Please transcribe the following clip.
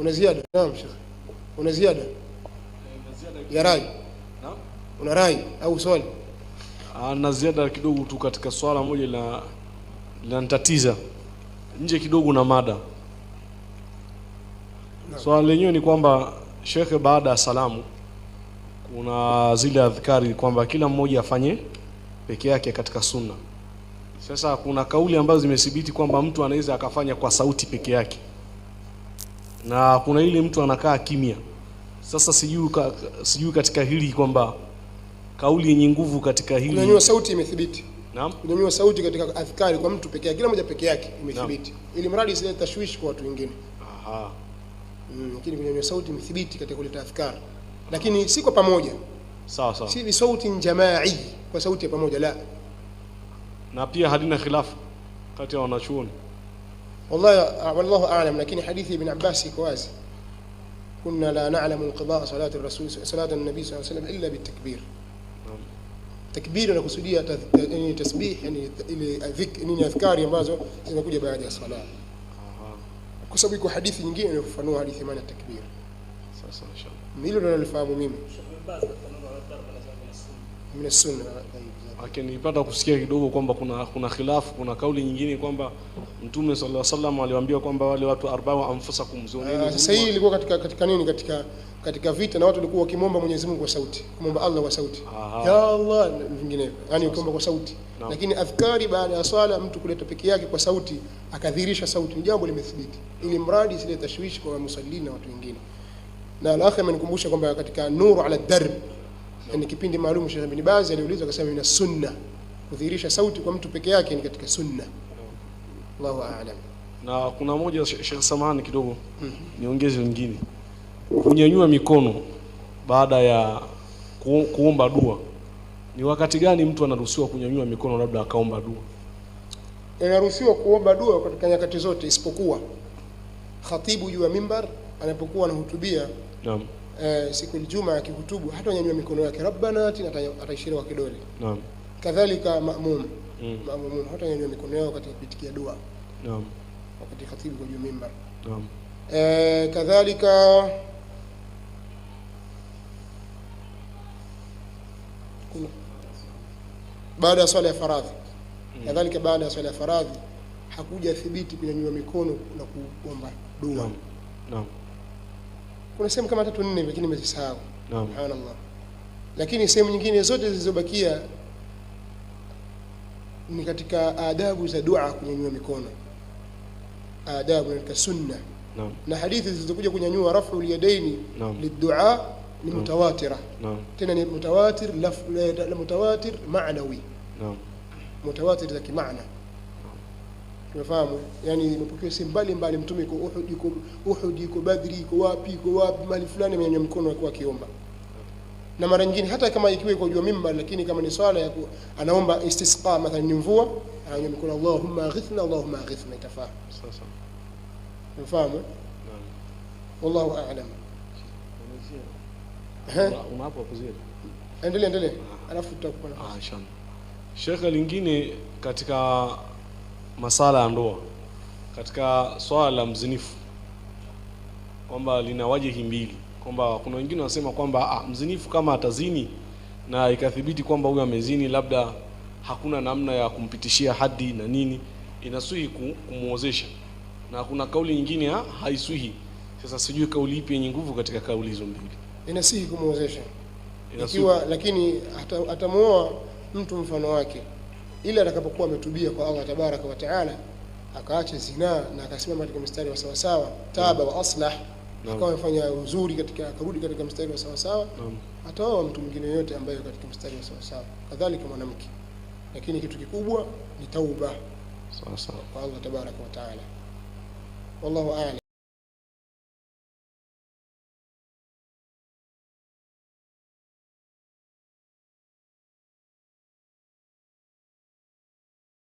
Una ziada? Naam Sheikh. Una ziada? Ya rai? Naam. Una rai au swali? Na ziada kidogo tu katika swala moja linanitatiza nje kidogo na mada. Swala lenyewe ni kwamba Sheikh, baada ya salamu kuna zile adhkari kwamba kila mmoja afanye peke yake katika sunna. Sasa kuna kauli ambazo zimethibiti kwamba mtu anaweza akafanya kwa sauti peke yake, na kuna ile mtu anakaa kimya. Sasa sijui katika hili kwamba kauli yenye nguvu katika hili. Kunyanyua sauti imethibiti. Naam. Kunyanyua sauti katika adhkari kwa mtu peke yake, kila mmoja peke yake imethibiti. Ili mradi isilete tashwishi kwa watu wengine. Aha. Lakini kunyanyua sauti imethibiti katika kuleta adhkari. Lakini si kwa pamoja. Sawa sawa. Si bi sauti jamai, kwa sauti ya pamoja la. Na pia hadina khilafu kati ya wanachuoni. Wallahu a'lam, lakini hadithi ibn Abbas iko wazi. Kunna la na'lamu inqidaa salati ar-rasul salatu an-nabi sallallahu alayhi wasallam illa bitakbir. Takbir inakusudia yani tasbih, yani ile nini adhkari ambazo zinakuja baada ya sala. Kwa sababu iko hadithi nyingine inayofafanua hadithi maana takbir. Sasa inshallah. Hilo ndio nalifahamu mimi. Min sunna. Lakini nilipata kusikia kidogo kwamba kuna khilafu, kuna kauli nyingine kwamba Mtume sallallahu alaihi wasallam aliwaambia kwamba wale watu 40 anfusakum zoneni. Sasa hii ilikuwa katika nini, katika vita, na watu walikuwa wakimomba Mwenyezi Mungu kwa sauti, kumomba Allah kwa sauti. Ya Allah vinginevyo, yani ukiomba kwa sauti. Lakini adhkari baada ya swala mtu kuleta peke yake kwa sauti akadhihirisha sauti, ni jambo limethibiti, ili mradi isilete tashwishi kwa musallina na watu wengine. Na al-akhir amenikumbusha kwamba katika Nuru ala Darb, yani kipindi maalum Sheikh Ibn Baz aliulizwa akasema ina sunna kudhihirisha sauti kwa mtu peke yake ni katika sunna. Allahu a'lam. Na kuna moja Sheikh, samahani kidogo niongeze wengine, kunyanyua mikono baada ya kuomba dua, ni wakati gani mtu anaruhusiwa kunyanyua mikono labda akaomba dua? Inaruhusiwa kuomba dua katika nyakati zote isipokuwa khatibu juu ya mimbar anapokuwa anahutubia. Naam. Siku ya Ijumaa akihutubu hata nyanyua mikono yake rabbana atina, ataishiria kwa kidole. Naam. Kadhalika maamum hata nyanyua mikono yao katika kupitikia dua. Naam. Wakati khatibu kwa juu mimbar. Naam. Kadhalika baada ya swala ya faradhi. Kadhalika baada ya swala ya faradhi hakuja thibiti kunyanyua mikono na kuomba dua. Naam. Kuna sehemu kama 3 4 lakini nimezisahau. Naam. Subhanallah. Lakini sehemu nyingine zote zilizobakia ni katika adabu za dua kunyanyua mikono. Adabu katika sunna. Naam. Na hadithi zilizokuja kunyanyua raf'ul yadaini lidua ni mutawatira. Naam. Tena ni mutawatir mutawatir ma'nawi. Naam. Mutawatir za kimaana. Tumefahamu, yani imepokewa sehemu mbalimbali, mtume yuko Uhud, yuko Badri, yuko wapi mahali fulani amenyanyua mkono kwa akiomba. Na mara nyingine hata kama ikiwa iko juu mimbar, lakini kama ni swala ya anaomba istisqa, mathalan ni mvua, ananyanyua mkono Allahumma aghithna Allahumma aghithna, itafaa. Sasa tumefahamu. Naam. Wallahu a'lam. Unapo kuzidi. Endelea. Alafu tutakupa nafasi. Inshallah. Sheikh, lingine katika masala ya ndoa, katika swala la mzinifu, kwamba lina wajihi mbili, kwamba kuna wengine wanasema kwamba mzinifu kama atazini na ikathibiti kwamba huyu amezini, labda hakuna namna ya kumpitishia hadi na nini, inaswihi kumuozesha, na kuna kauli nyingine haiswihi. Sasa sijui kauli ipi yenye nguvu katika kauli hizo mbili. Inasihi kumuozesha ikiwa, lakini atamuoa mtu mfano wake ila atakapokuwa ametubia kwa Allah tabaraka wa taala, akaacha zina na akasimama katika mstari wa sawa sawa, taba wa aslah, akawa amefanya uzuri katika, akarudi katika mstari wa sawa sawa, ataoa mtu mwingine yote ambaye katika mstari wa sawa sawa, kadhalika mwanamke. Lakini kitu kikubwa ni tauba sawa sawa kwa Allah tabaraka wa taala. Wallahu a'lam.